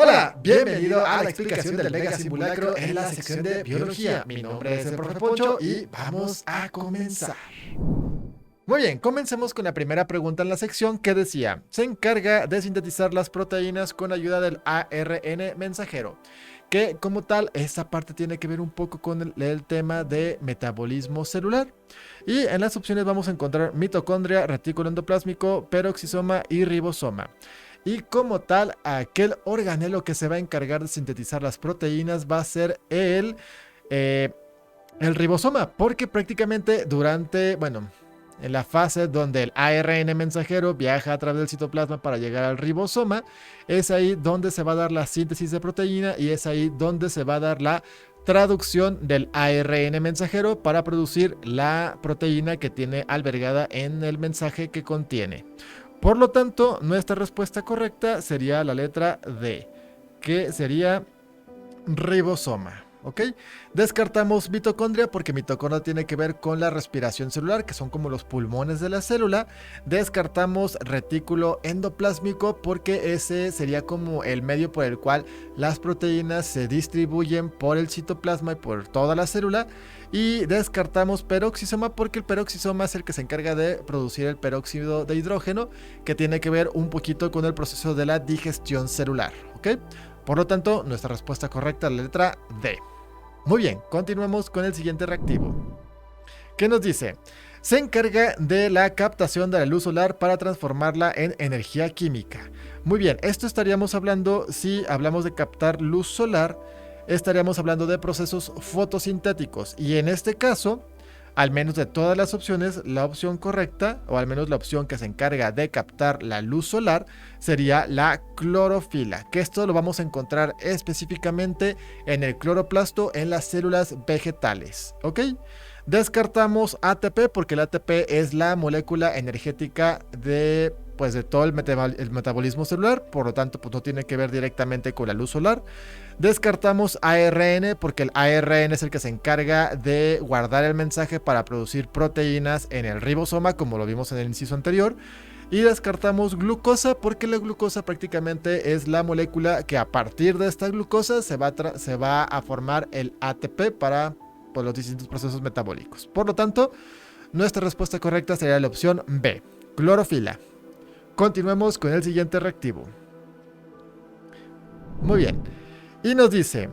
Hola, bienvenido a la explicación del mega simulacro en la sección de biología. Mi nombre es el profe Poncho y vamos a comenzar. Muy bien, comencemos con la primera pregunta en la sección que decía: se encarga de sintetizar las proteínas con ayuda del ARN mensajero. Que como tal, esta parte tiene que ver un poco con el tema de metabolismo celular. Y en las opciones vamos a encontrar mitocondria, retículo endoplásmico, peroxisoma y ribosoma. Y como tal, aquel organelo que se va a encargar de sintetizar las proteínas va a ser el ribosoma, porque prácticamente en la fase donde el ARN mensajero viaja a través del citoplasma para llegar al ribosoma, es ahí donde se va a dar la síntesis de proteína y es ahí donde se va a dar la traducción del ARN mensajero para producir la proteína que tiene albergada en el mensaje que contiene. Por lo tanto, nuestra respuesta correcta sería la letra D, que sería ribosoma. ¿Ok? Descartamos mitocondria porque mitocondria tiene que ver con la respiración celular, que son como los pulmones de la célula. Descartamos retículo endoplásmico porque ese sería como el medio por el cual las proteínas se distribuyen por el citoplasma y por toda la célula. Y descartamos peroxisoma porque el peroxisoma es el que se encarga de producir el peróxido de hidrógeno, que tiene que ver un poquito con el proceso de la digestión celular. ¿Ok? Por lo tanto, nuestra respuesta correcta es la letra D. Muy bien, continuemos con el siguiente reactivo. ¿Qué nos dice? Se encarga de la captación de la luz solar para transformarla en energía química. Muy bien, esto estaríamos hablando, si hablamos de captar luz solar, estaríamos hablando de procesos fotosintéticos. Y en este caso, al menos de todas las opciones, la opción correcta, o al menos la opción que se encarga de captar la luz solar, sería la clorofila, que esto lo vamos a encontrar específicamente en el cloroplasto en las células vegetales. ¿Ok? Descartamos ATP porque el ATP es la molécula energética de todo el metabolismo celular, por lo tanto pues no tiene que ver directamente con la luz solar. Descartamos ARN porque el ARN es el que se encarga de guardar el mensaje para producir proteínas en el ribosoma, como lo vimos en el inciso anterior. Y descartamos glucosa porque la glucosa prácticamente es la molécula que a partir de esta glucosa se va a formar el ATP para los distintos procesos metabólicos. Por lo tanto, nuestra respuesta correcta sería la opción B, clorofila. Continuemos con el siguiente reactivo. Muy bien. Y nos dice: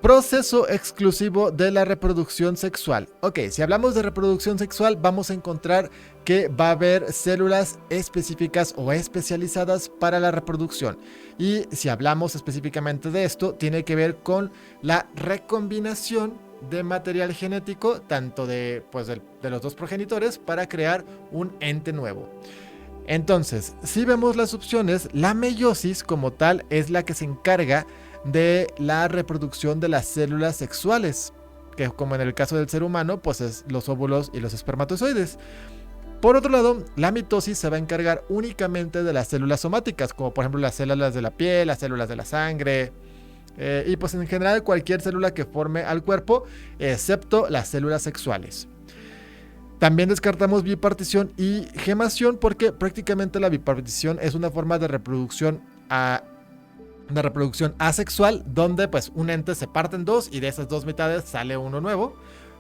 proceso exclusivo de la reproducción sexual. Ok, si hablamos de reproducción sexual, vamos a encontrar que va a haber células específicas o especializadas para la reproducción. Y si hablamos específicamente de esto, tiene que ver con la recombinación de material genético, tanto de los dos progenitores, para crear un ente nuevo. Entonces, si vemos las opciones, la meiosis como tal es la que se encarga de la reproducción de las células sexuales, que como en el caso del ser humano, pues es los óvulos y los espermatozoides. Por otro lado, la mitosis se va a encargar únicamente de las células somáticas, como por ejemplo las células de la piel, las células de la sangre, y pues en general cualquier célula que forme al cuerpo, excepto las células sexuales. También descartamos bipartición y gemación porque prácticamente la bipartición es una forma de reproducción asexual, donde pues un ente se parte en dos y de esas dos mitades sale uno nuevo,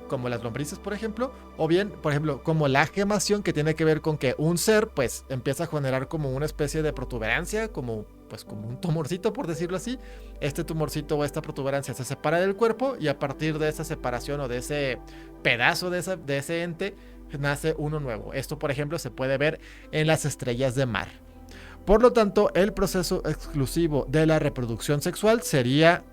como las lombrices por ejemplo, o bien por ejemplo como la gemación, que tiene que ver con que un ser pues empieza a generar como una especie de protuberancia, como un tumorcito, por decirlo así. Este tumorcito o esta protuberancia se separa del cuerpo y a partir de esa separación o de ese pedazo de ese ente nace uno nuevo. Esto por ejemplo se puede ver en las estrellas de mar. Por lo tanto, el proceso exclusivo de la reproducción sexual sería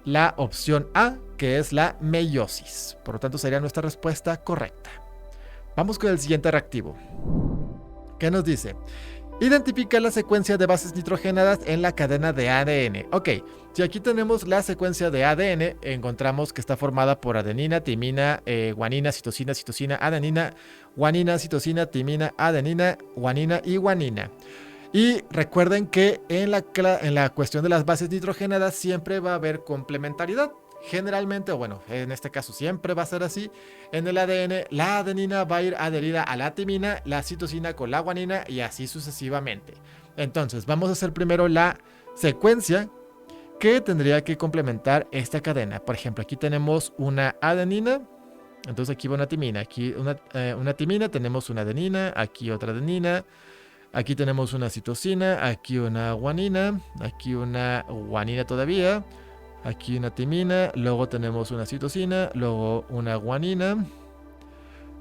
la opción A, que es la meiosis. Por lo tanto, sería nuestra respuesta correcta. Vamos con el siguiente reactivo. ¿Qué nos dice? Identifica la secuencia de bases nitrogenadas en la cadena de ADN. Ok, si aquí tenemos la secuencia de ADN, encontramos que está formada por adenina, timina, guanina, citosina, adenina, guanina, citosina, timina, adenina, guanina y guanina. Y recuerden que en la cuestión de las bases nitrogenadas siempre va a haber complementariedad. Generalmente, en este caso siempre va a ser así. En el ADN, la adenina va a ir adherida a la timina, la citosina con la guanina y así sucesivamente. Entonces, vamos a hacer primero la secuencia que tendría que complementar esta cadena. Por ejemplo, aquí tenemos una adenina, entonces aquí va una timina, aquí una timina, tenemos una adenina, aquí otra adenina, aquí tenemos una citosina, aquí una guanina, aquí una guanina todavía, aquí una timina, luego tenemos una citosina, luego una guanina,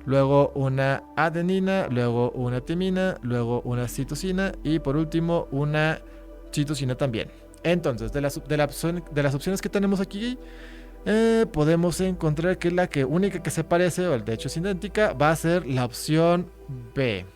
luego una adenina, luego una timina, luego una citosina y por último una citosina también. Entonces, de las opciones que tenemos aquí, podemos encontrar que la única que se parece, o de hecho es idéntica, va a ser la opción B.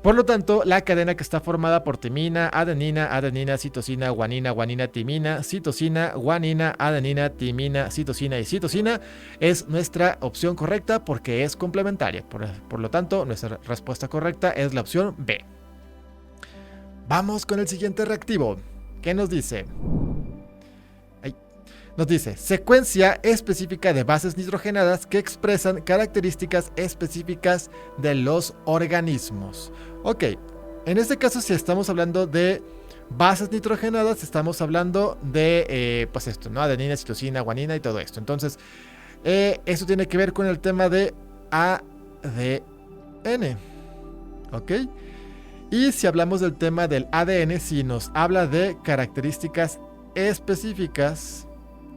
Por lo tanto, la cadena que está formada por timina, adenina, citosina, guanina, guanina, timina, citosina, guanina, adenina, timina, citosina y citosina es nuestra opción correcta porque es complementaria. Por lo tanto, nuestra respuesta correcta es la opción B. Vamos con el siguiente reactivo. ¿Qué nos dice? Nos dice, secuencia específica de bases nitrogenadas que expresan características específicas de los organismos. Ok, en este caso si estamos hablando de bases nitrogenadas, estamos hablando de, pues esto, ¿no? Adenina, citosina, guanina y todo esto. Entonces, esto tiene que ver con el tema de ADN. Ok. Y si hablamos del tema del ADN, si nos habla de características específicas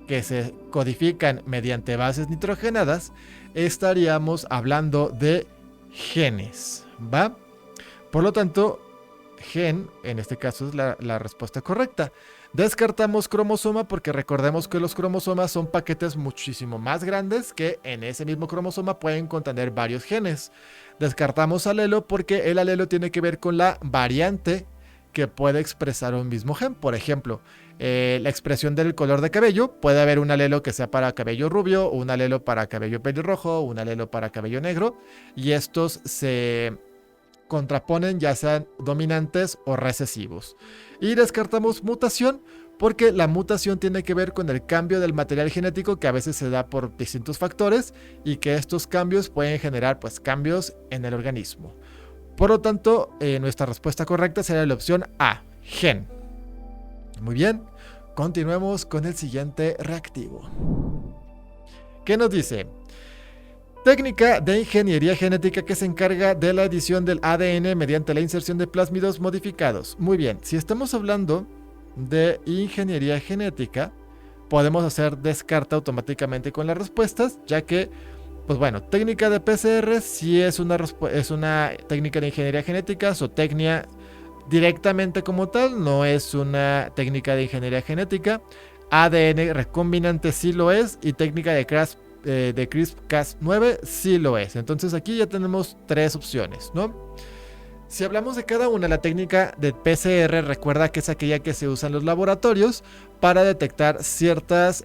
que se codifican mediante bases nitrogenadas, estaríamos hablando de genes, ¿va? Por lo tanto, gen, en este caso es la respuesta correcta. Descartamos cromosoma porque recordemos que los cromosomas son paquetes muchísimo más grandes que en ese mismo cromosoma pueden contener varios genes. Descartamos alelo porque el alelo tiene que ver con la variante que puede expresar un mismo gen. Por ejemplo, la expresión del color de cabello, puede haber un alelo que sea para cabello rubio, un alelo para cabello pelirrojo, un alelo para cabello negro, y estos se contraponen ya sean dominantes o recesivos. Y descartamos mutación porque la mutación tiene que ver con el cambio del material genético que a veces se da por distintos factores y que estos cambios pueden generar pues cambios en el organismo. Por lo tanto, nuestra respuesta correcta sería la opción A, gen. Muy bien, continuemos con el siguiente reactivo. ¿Qué nos dice? Técnica de ingeniería genética que se encarga de la edición del ADN mediante la inserción de plásmidos modificados. Muy bien, si estamos hablando de ingeniería genética, podemos hacer descarte automáticamente con las respuestas, ya que, pues bueno, técnica de PCR sí es una técnica de ingeniería genética, zootecnia directamente como tal, no es una técnica de ingeniería genética. ADN recombinante sí lo es y técnica de CRISPR-Cas9 sí lo es. Entonces aquí ya tenemos tres opciones, ¿no? Si hablamos de cada una, la técnica de PCR recuerda que es aquella que se usa en los laboratorios para detectar ciertos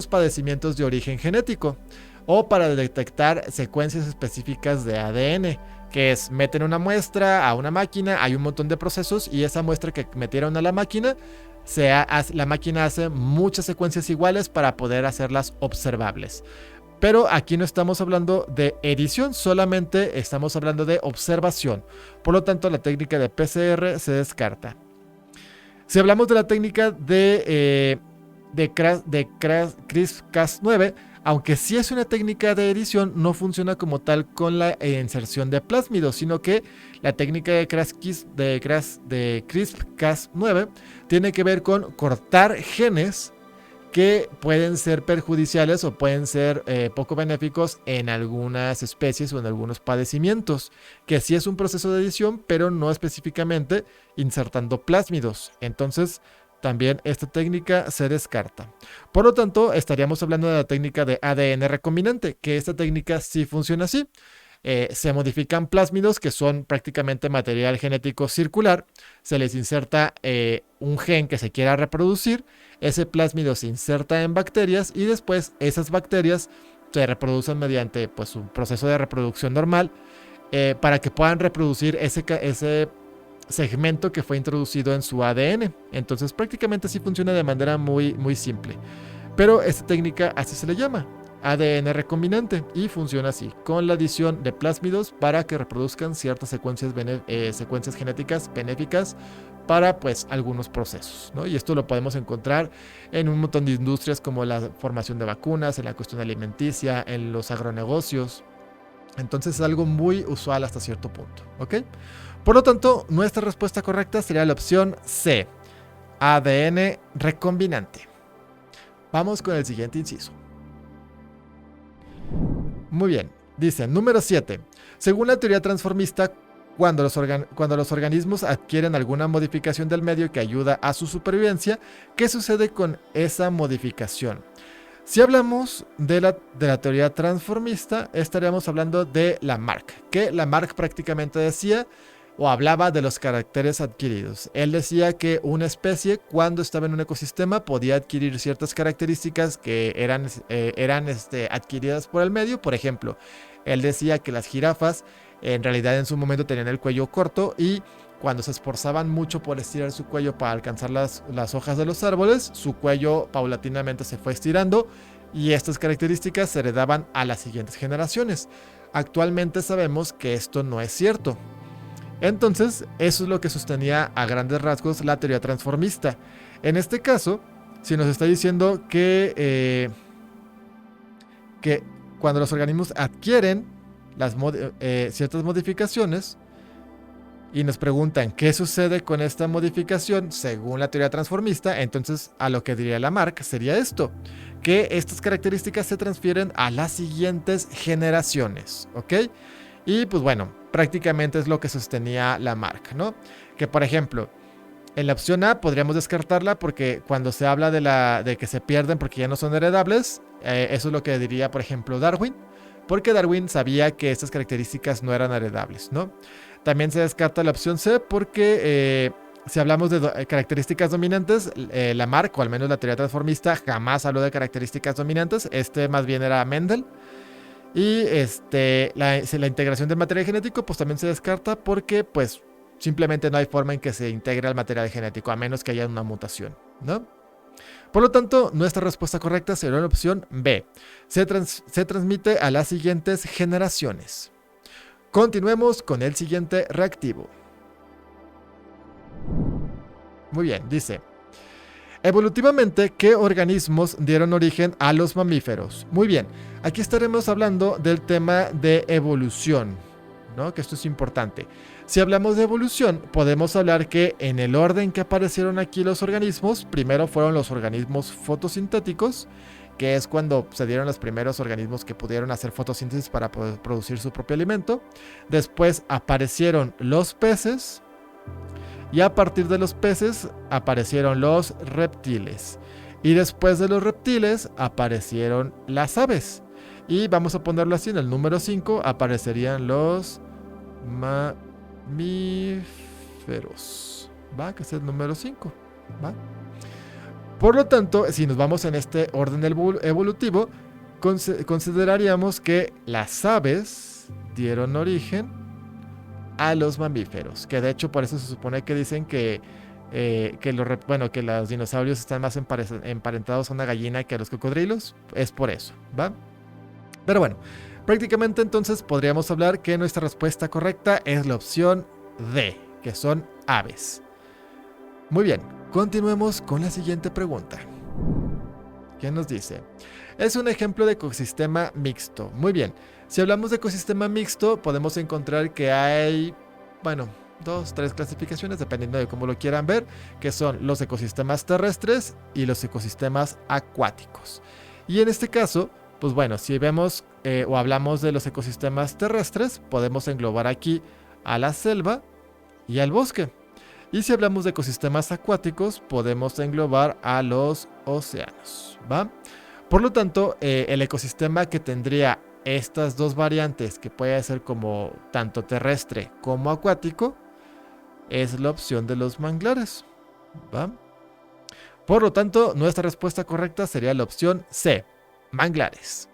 padecimientos de origen genético o para detectar secuencias específicas de ADN, que es meten una muestra a una máquina, hay un montón de procesos y esa muestra que metieron a la máquina, la máquina hace muchas secuencias iguales para poder hacerlas observables. Pero aquí no estamos hablando de edición, solamente estamos hablando de observación. Por lo tanto, la técnica de PCR se descarta. Si hablamos de la técnica de CRISPR-Cas9, aunque sí es una técnica de edición, no funciona como tal con la inserción de plásmidos, sino que la técnica de CRISPR-Cas9 tiene que ver con cortar genes que pueden ser perjudiciales o pueden ser poco benéficos en algunas especies o en algunos padecimientos, que sí es un proceso de edición, pero no específicamente insertando plásmidos. Entonces, también esta técnica se descarta. Por lo tanto, estaríamos hablando de la técnica de ADN recombinante, que esta técnica sí funciona así. Se modifican plásmidos que son prácticamente material genético circular, se les inserta un gen que se quiera reproducir, ese plásmido se inserta en bacterias y después esas bacterias se reproducen mediante pues, un proceso de reproducción normal para que puedan reproducir ese segmento que fue introducido en su ADN. Entonces prácticamente así funciona de manera muy, muy simple. Pero esta técnica así se le llama, ADN recombinante, y funciona así, con la adición de plásmidos para que reproduzcan ciertas secuencias genéticas benéficas para pues algunos procesos, ¿no? Y esto lo podemos encontrar en un montón de industrias como la formación de vacunas, en la cuestión alimenticia, en los agronegocios. Entonces es algo muy usual hasta cierto punto, ¿ok? Por lo tanto, nuestra respuesta correcta sería la opción C, ADN recombinante. Vamos con el siguiente inciso. Muy bien, dice número 7. Según la teoría transformista, cuando los organismos adquieren alguna modificación del medio que ayuda a su supervivencia, ¿qué sucede con esa modificación? Si hablamos de la teoría transformista, estaríamos hablando de Lamarck, que Lamarck prácticamente decía o hablaba de los caracteres adquiridos. Él decía que una especie, cuando estaba en un ecosistema, podía adquirir ciertas características que eran adquiridas por el medio. Por ejemplo, él decía que las jirafas en realidad en su momento tenían el cuello corto y cuando se esforzaban mucho por estirar su cuello para alcanzar las hojas de los árboles, su cuello paulatinamente se fue estirando y estas características se heredaban a las siguientes generaciones. Actualmente sabemos que esto no es cierto. Entonces, eso es lo que sostenía a grandes rasgos la teoría transformista. En este caso, si nos está diciendo que cuando los organismos adquieren ciertas modificaciones y nos preguntan qué sucede con esta modificación según la teoría transformista, entonces a lo que diría Lamarck sería esto, que estas características se transfieren a las siguientes generaciones, ¿ok? Y pues bueno, prácticamente es lo que sostenía Lamarck, ¿no? Que por ejemplo, en la opción A podríamos descartarla porque cuando se habla de que se pierden porque ya no son heredables, eso es lo que diría por ejemplo Darwin, porque Darwin sabía que estas características no eran heredables, ¿no? También se descarta la opción C porque si hablamos de características dominantes, Lamarck, o al menos la teoría transformista, jamás habló de características dominantes. Más bien era Mendel. Y la integración del material genético pues también se descarta porque pues simplemente no hay forma en que se integre al material genético a menos que haya una mutación, ¿no? Por lo tanto, nuestra respuesta correcta sería la opción B. Se transmite a las siguientes generaciones. Continuemos con el siguiente reactivo. Muy bien, dice: evolutivamente, ¿qué organismos dieron origen a los mamíferos? Muy bien, aquí estaremos hablando del tema de evolución, ¿no? Que esto es importante. Si hablamos de evolución, podemos hablar que en el orden que aparecieron aquí los organismos, primero fueron los organismos fotosintéticos, que es cuando se dieron los primeros organismos que pudieron hacer fotosíntesis para poder producir su propio alimento. Después aparecieron los peces. Y a partir de los peces aparecieron los reptiles. Y después de los reptiles aparecieron las aves. Y vamos a ponerlo así, en el número 5 aparecerían los mamíferos. ¿Va? Que es el número 5. ¿Va? Por lo tanto, si nos vamos en este orden evolutivo, consideraríamos que las aves dieron origen a los mamíferos, que de hecho por eso se supone que dicen que los dinosaurios están más emparentados a una gallina que a los cocodrilos, es por eso, ¿va? Pero bueno, prácticamente entonces podríamos hablar que nuestra respuesta correcta es la opción D, que son aves. Muy bien, continuemos con la siguiente pregunta. ¿Qué nos dice? Es un ejemplo de ecosistema mixto. Muy bien, si hablamos de ecosistema mixto, podemos encontrar que hay, 2-3 clasificaciones, dependiendo de cómo lo quieran ver, que son los ecosistemas terrestres y los ecosistemas acuáticos. Y en este caso, pues bueno, si vemos o hablamos de los ecosistemas terrestres, podemos englobar aquí a la selva y al bosque. Y si hablamos de ecosistemas acuáticos, podemos englobar a los océanos, ¿va? Por lo tanto, el ecosistema que tendría estas dos variantes, que puede ser como tanto terrestre como acuático, es la opción de los manglares, ¿va? Por lo tanto, nuestra respuesta correcta sería la opción C, manglares.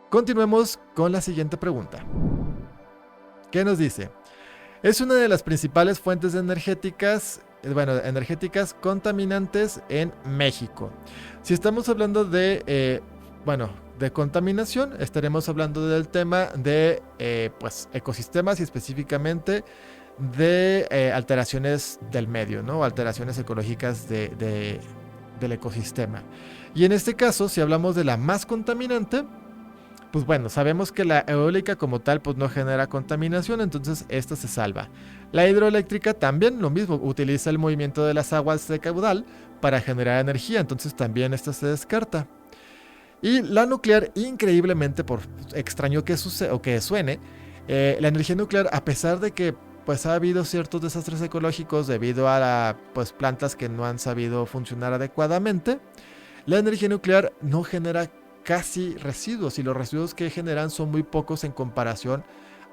Continuemos con la siguiente pregunta. ¿Qué nos dice? Es una de las principales fuentes energéticas contaminantes en México. Si estamos hablando de contaminación, estaremos hablando del tema de ecosistemas y específicamente de alteraciones del medio, ¿no? Alteraciones ecológicas del ecosistema. Y en este caso, si hablamos de la más contaminante, pues bueno, sabemos que la eólica como tal pues no genera contaminación, entonces esta se salva. La hidroeléctrica también lo mismo, utiliza el movimiento de las aguas de caudal para generar energía, entonces también esta se descarta. Y la nuclear, increíblemente, por extraño que, o que suene, la energía nuclear, a pesar de que pues ha habido ciertos desastres ecológicos debido a pues, plantas que no han sabido funcionar adecuadamente, la energía nuclear no genera casi residuos y los residuos que generan son muy pocos en comparación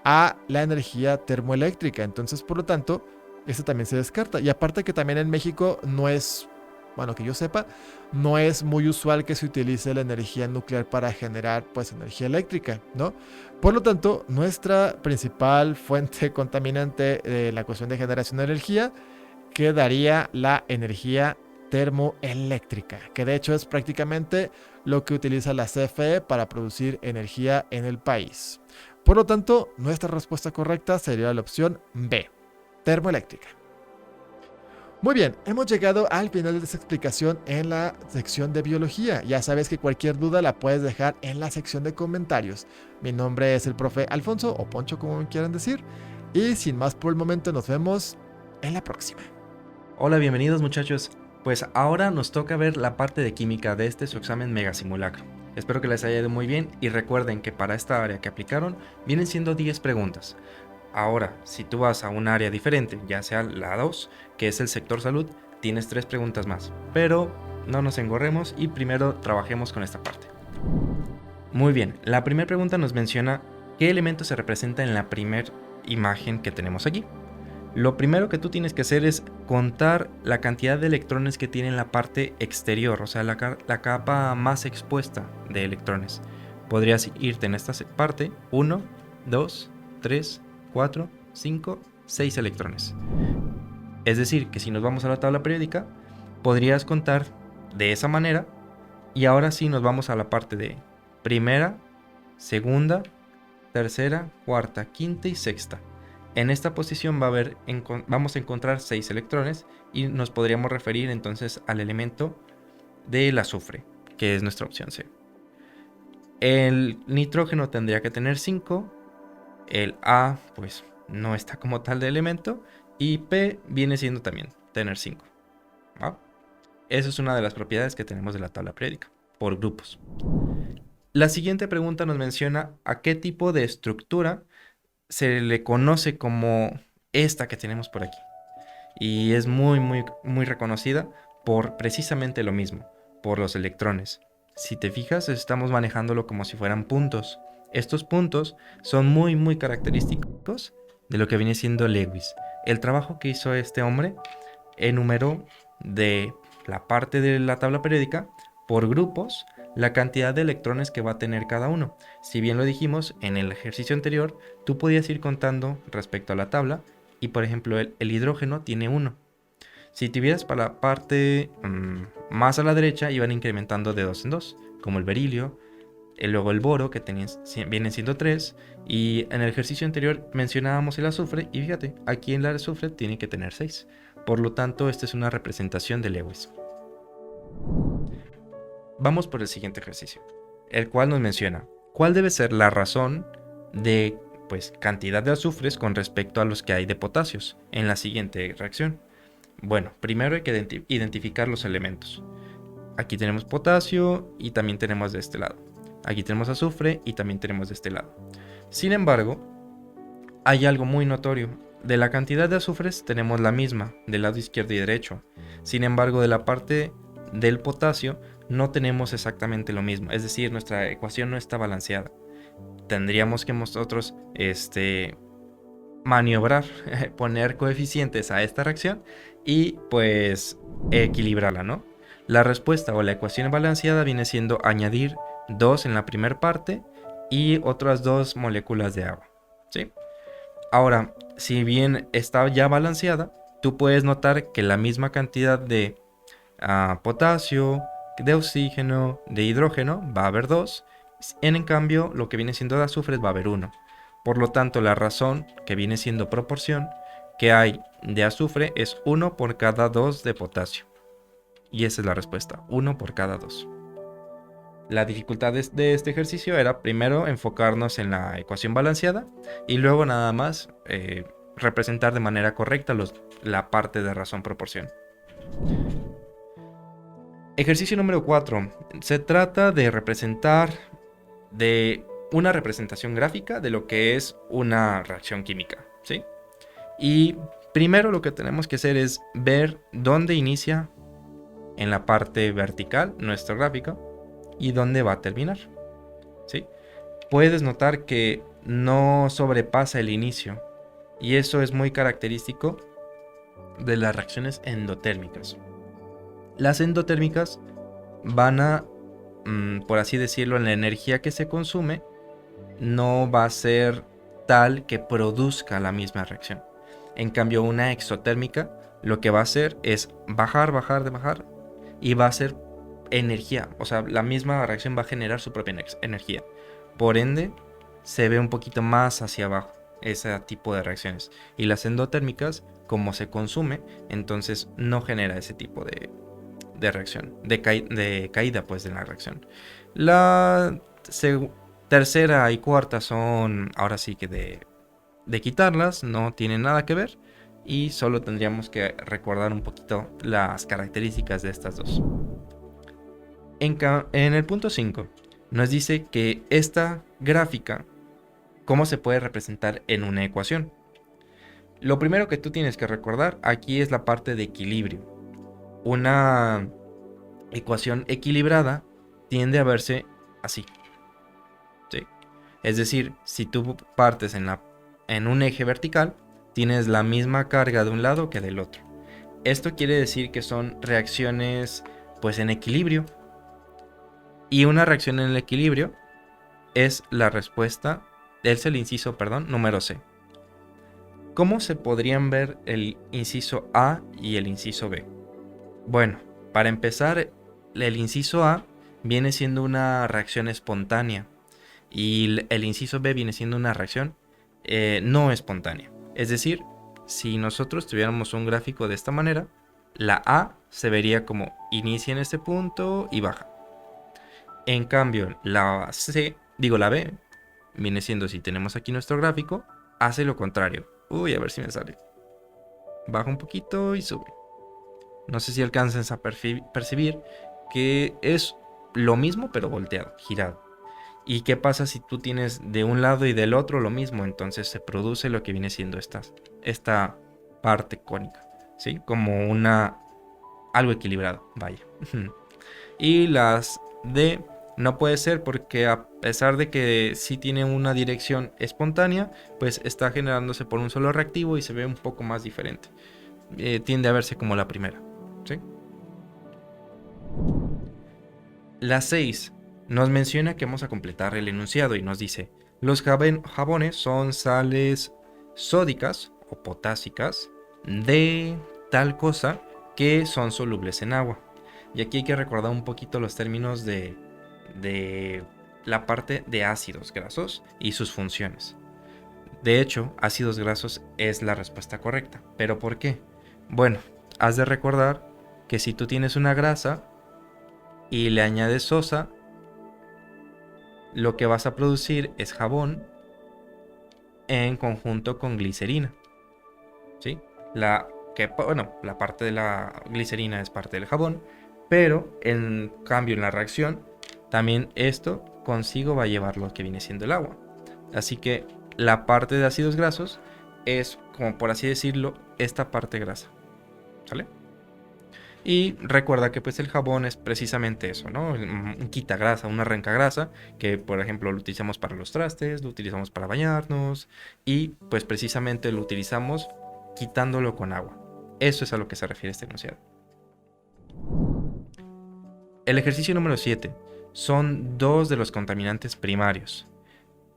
a la energía termoeléctrica. Entonces, por lo tanto, esta también se descarta. Y aparte que también en México no es, bueno, que yo sepa, no es muy usual que se utilice la energía nuclear para generar pues energía eléctrica, ¿no? Por lo tanto, nuestra principal fuente contaminante de la cuestión de generación de energía quedaría la energía termoeléctrica, que de hecho es prácticamente lo que utiliza la CFE para producir energía en el país. Por lo tanto, nuestra respuesta correcta sería la opción B, termoeléctrica. Muy bien, hemos llegado al final de esta explicación en la sección de biología. Ya sabes que cualquier duda la puedes dejar en la sección de comentarios. Mi nombre es el profe Alfonso, o Poncho como me quieran decir. Y sin más por el momento, nos vemos en la próxima. Hola, bienvenidos muchachos. Pues ahora nos toca ver la parte de química de su examen mega simulacro. Espero que les haya ido muy bien y recuerden que para esta área que aplicaron vienen siendo 10 preguntas. Ahora, si tú vas a un área diferente, ya sea la 2, que es el sector salud, tienes 3 preguntas más. Pero no nos engorremos y primero trabajemos con esta parte. Muy bien, la primera pregunta nos menciona qué elemento se representa en la primera imagen que tenemos aquí. Lo primero que tú tienes que hacer es contar la cantidad de electrones que tiene en la parte exterior, o sea, la capa más expuesta de electrones. Podrías irte en esta parte, 1, 2, 3, 4, 5, 6 electrones. Es decir, que si nos vamos a la tabla periódica, podrías contar de esa manera y ahora sí nos vamos a la parte de primera, segunda, tercera, cuarta, quinta y sexta. En esta posición vamos a encontrar 6 electrones y nos podríamos referir entonces al elemento del azufre, que es nuestra opción C. El nitrógeno tendría que tener 5, el A pues no está como tal de elemento y P viene siendo también tener 5. ¿Va? Esa es una de las propiedades que tenemos de la tabla periódica, por grupos. La siguiente pregunta nos menciona a qué tipo de estructura se le conoce como esta que tenemos por aquí. Y es muy reconocida por precisamente lo mismo, por los electrones. Si te fijas, estamos manejándolo como si fueran puntos. Estos puntos son muy característicos de lo que viene siendo Lewis. El trabajo que hizo este hombre enumeró de la parte de la tabla periódica por grupos la cantidad de electrones que va a tener cada uno. Si bien lo dijimos en el ejercicio anterior, tú podías ir contando respecto a la tabla y por ejemplo el hidrógeno tiene 1. Si tuvieras para la parte más a la derecha iban incrementando de 2 en 2, como el berilio, luego el boro que vienen siendo 3 y en el ejercicio anterior mencionábamos el azufre y fíjate, aquí en el azufre tiene que tener 6. Por lo tanto, esta es una representación de Lewis. Vamos por el siguiente ejercicio, el cual nos menciona cuál debe ser la razón de cantidad de azufres con respecto a los que hay de potasios en la siguiente reacción. Bueno, primero hay que identificar los elementos. Aquí tenemos potasio y también tenemos de este lado. Aquí tenemos azufre y también tenemos de este lado. Sin embargo, hay algo muy notorio. De la cantidad de azufres tenemos la misma del lado izquierdo y derecho. Sin embargo, de la parte del potasio no tenemos exactamente lo mismo. Es decir, nuestra ecuación no está balanceada. Tendríamos que nosotros maniobrar, poner coeficientes a esta reacción y pues equilibrarla, ¿no? La respuesta o la ecuación balanceada viene siendo añadir 2 en la primera parte y otras 2 moléculas de agua, ¿sí? Ahora, si bien está ya balanceada, tú puedes notar que la misma cantidad de potasio, de oxígeno, de hidrógeno va a haber 2. En cambio, lo que viene siendo de azufre va a haber 1. Por lo tanto, la razón que viene siendo proporción que hay de azufre es 1 por cada 2 de potasio. Y esa es la respuesta, 1 por cada 2. La dificultad de este ejercicio era primero enfocarnos en la ecuación balanceada y luego nada más representar de manera correcta la parte de razón-proporción. Ejercicio número 4. Se trata de una representación gráfica de lo que es una reacción química, ¿sí? Y primero lo que tenemos que hacer es ver dónde inicia en la parte vertical nuestro gráfico y dónde va a terminar, ¿sí? Puedes notar que no sobrepasa el inicio y eso es muy característico de las reacciones endotérmicas. Las endotérmicas van a, por así decirlo, en la energía que se consume no va a ser tal que produzca la misma reacción. En cambio, una exotérmica lo que va a hacer es bajar y va a ser energía. O sea, la misma reacción va a generar su propia energía. Por ende, se ve un poquito más hacia abajo ese tipo de reacciones. Y las endotérmicas, como se consume, entonces no genera ese tipo de reacción, de caída pues de la reacción. La tercera y cuarta son ahora sí que de quitarlas, no tienen nada que ver y solo tendríamos que recordar un poquito las características de estas dos. En el punto 5 nos dice que esta gráfica, ¿cómo se puede representar en una ecuación? Lo primero que tú tienes que recordar aquí es la parte de equilibrio. Una ecuación equilibrada tiende a verse así, ¿sí? Es decir, si tú partes en un eje vertical, tienes la misma carga de un lado que del otro. Esto quiere decir que son reacciones pues en equilibrio. Y una reacción en el equilibrio es la respuesta, es el inciso, número C. ¿Cómo se podrían ver el inciso A y el inciso B? Bueno, para empezar, el inciso A viene siendo una reacción espontánea y el inciso B viene siendo una reacción no espontánea. Es decir, si nosotros tuviéramos un gráfico de esta manera, la A se vería como inicia en este punto y baja. En cambio, la B, viene siendo, si tenemos aquí nuestro gráfico, hace lo contrario. Uy, a ver si me sale. Baja un poquito y sube. No sé si alcanzas a percibir que es lo mismo pero volteado, girado. ¿Y qué pasa si tú tienes de un lado y del otro lo mismo? Entonces se produce lo que viene siendo esta parte cónica, ¿sí? Como algo equilibrado, vaya. Y las D no puede ser porque a pesar de que sí tiene una dirección espontánea, pues está generándose por un solo reactivo y se ve un poco más diferente. Tiende a verse como la primera, ¿sí? La 6 nos menciona que vamos a completar el enunciado y nos dice: los jabones son sales sódicas o potásicas de tal cosa que son solubles en agua. Y aquí hay que recordar un poquito los términos de la parte de ácidos grasos y sus funciones. De hecho, ácidos grasos es la respuesta correcta. ¿Pero por qué? Bueno, has de recordar que si tú tienes una grasa y le añades sosa, lo que vas a producir es jabón en conjunto con glicerina, ¿sí? La parte de la glicerina es parte del jabón, pero en cambio en la reacción también esto consigo va a llevar lo que viene siendo el agua. Así que la parte de ácidos grasos es, como por así decirlo, esta parte grasa, ¿sale? Y recuerda que pues el jabón es precisamente eso, ¿no? Un quita grasa, una arranca grasa, que por ejemplo lo utilizamos para los trastes, lo utilizamos para bañarnos y pues precisamente lo utilizamos quitándolo con agua. Eso es a lo que se refiere este enunciado. El ejercicio número 7 son dos de los contaminantes primarios.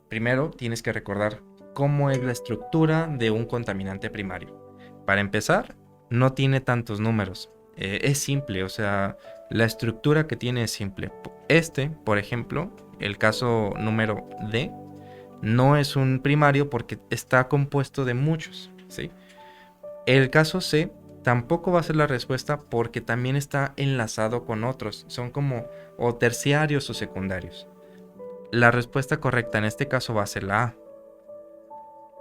Primero tienes que recordar cómo es la estructura de un contaminante primario. Para empezar, no tiene tantos números. Es simple, o sea, la estructura que tiene es simple. Por ejemplo, el caso número D, no es un primario porque está compuesto de muchos, ¿sí? El caso C tampoco va a ser la respuesta porque también está enlazado con otros. Son como o terciarios o secundarios. La respuesta correcta en este caso va a ser la A.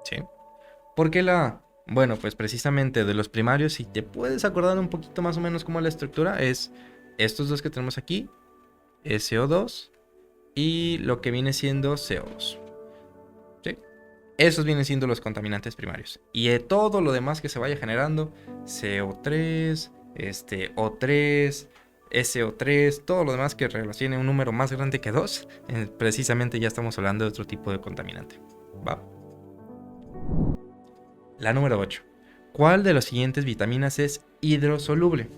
¿Sí? ¿Por qué la A? Bueno, pues precisamente de los primarios, si te puedes acordar un poquito más o menos cómo es la estructura, es estos dos que tenemos aquí, SO2 y lo que viene siendo CO2. ¿Sí? Esos vienen siendo los contaminantes primarios. Y todo lo demás que se vaya generando, CO3, O3, SO3, todo lo demás que relacione un número más grande que 2, precisamente ya estamos hablando de otro tipo de contaminante. ¿Va? La número 8. ¿Cuál de las siguientes vitaminas es hidrosoluble?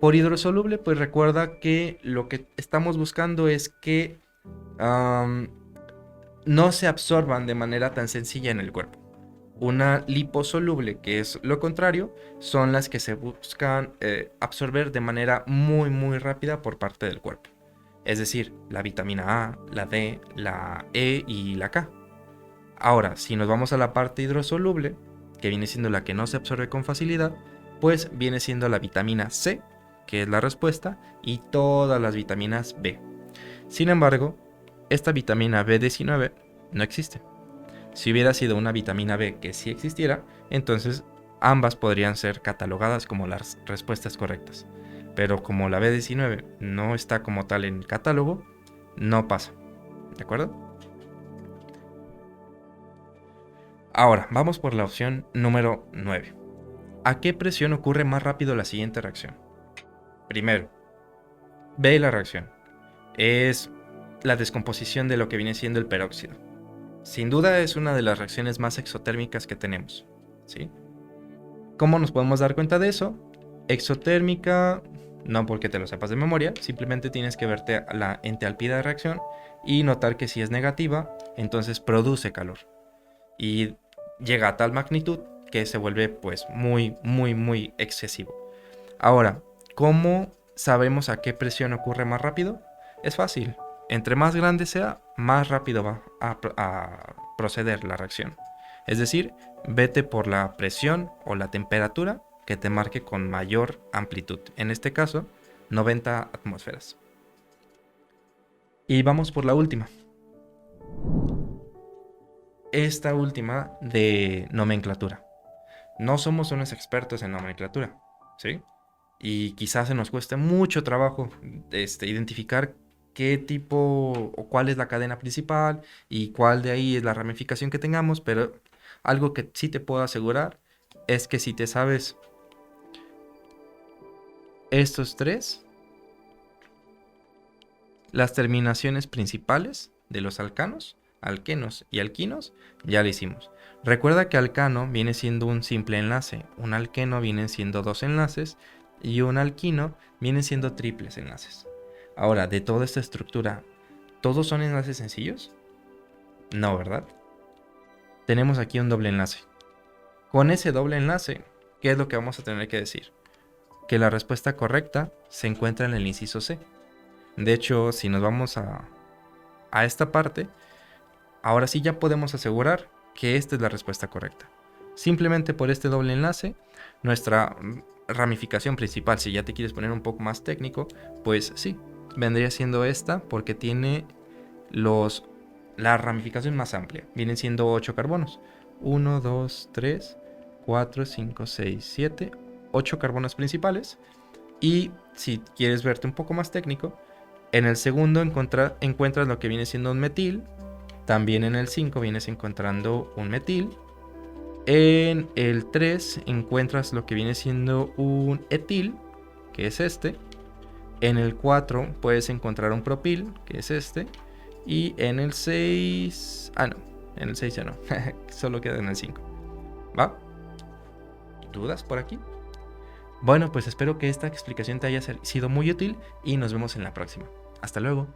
Por hidrosoluble, pues recuerda que lo que estamos buscando es que no se absorban de manera tan sencilla en el cuerpo. Una liposoluble, que es lo contrario, son las que se buscan absorber de manera muy muy rápida por parte del cuerpo. Es decir, la vitamina A, la D, la E y la K. Ahora, si nos vamos a la parte hidrosoluble, que viene siendo la que no se absorbe con facilidad, pues viene siendo la vitamina C, que es la respuesta, y todas las vitaminas B. Sin embargo, esta vitamina B19 no existe. Si hubiera sido una vitamina B que sí existiera, entonces ambas podrían ser catalogadas como las respuestas correctas. Pero como la B19 no está como tal en el catálogo, no pasa. ¿De acuerdo? Ahora, vamos por la opción número 9. ¿A qué presión ocurre más rápido la siguiente reacción? Primero, ve la reacción. Es la descomposición de lo que viene siendo el peróxido. Sin duda es una de las reacciones más exotérmicas que tenemos, ¿sí? ¿Cómo nos podemos dar cuenta de eso? Exotérmica, no porque te lo sepas de memoria, simplemente tienes que verte la entalpía de reacción y notar que si es negativa, entonces produce calor. Y llega a tal magnitud que se vuelve pues muy, muy, muy excesivo. Ahora, ¿cómo sabemos a qué presión ocurre más rápido? Es fácil. Entre más grande sea, más rápido va a proceder la reacción. Es decir, vete por la presión o la temperatura que te marque con mayor amplitud. En este caso, 90 atmósferas. Y vamos por la última. Esta última de nomenclatura. No somos unos expertos en nomenclatura, ¿sí? Y quizás se nos cueste mucho trabajo identificar qué tipo o cuál es la cadena principal y cuál de ahí es la ramificación que tengamos, pero algo que sí te puedo asegurar es que si te sabes estos tres, las terminaciones principales de los alcanos, alquenos y alquinos, ya lo hicimos. Recuerda que alcano viene siendo un simple enlace, un alqueno viene siendo dos enlaces y un alquino viene siendo triples enlaces. Ahora, de toda esta estructura, ¿todos son enlaces sencillos? No, ¿verdad? Tenemos aquí un doble enlace. Con ese doble enlace, ¿qué es lo que vamos a tener que decir? Que la respuesta correcta se encuentra en el inciso C. De hecho, si nos vamos a esta parte, ahora sí ya podemos asegurar que esta es la respuesta correcta. Simplemente por este doble enlace, nuestra ramificación principal, si ya te quieres poner un poco más técnico, pues sí, vendría siendo esta porque tiene la ramificación más amplia. Vienen siendo 8 carbonos. 1, 2, 3, 4, 5, 6, 7, 8 carbonos principales. Y si quieres verte un poco más técnico, en el segundo encuentras lo que viene siendo un metil. También en el 5 vienes encontrando un metil. En el 3 encuentras lo que viene siendo un etil, que es este. En el 4 puedes encontrar un propil, que es este. Y en el 6... no, en el 6 ya no. Solo queda en el 5. ¿Va? ¿Dudas por aquí? Bueno, pues espero que esta explicación te haya sido muy útil y nos vemos en la próxima. Hasta luego.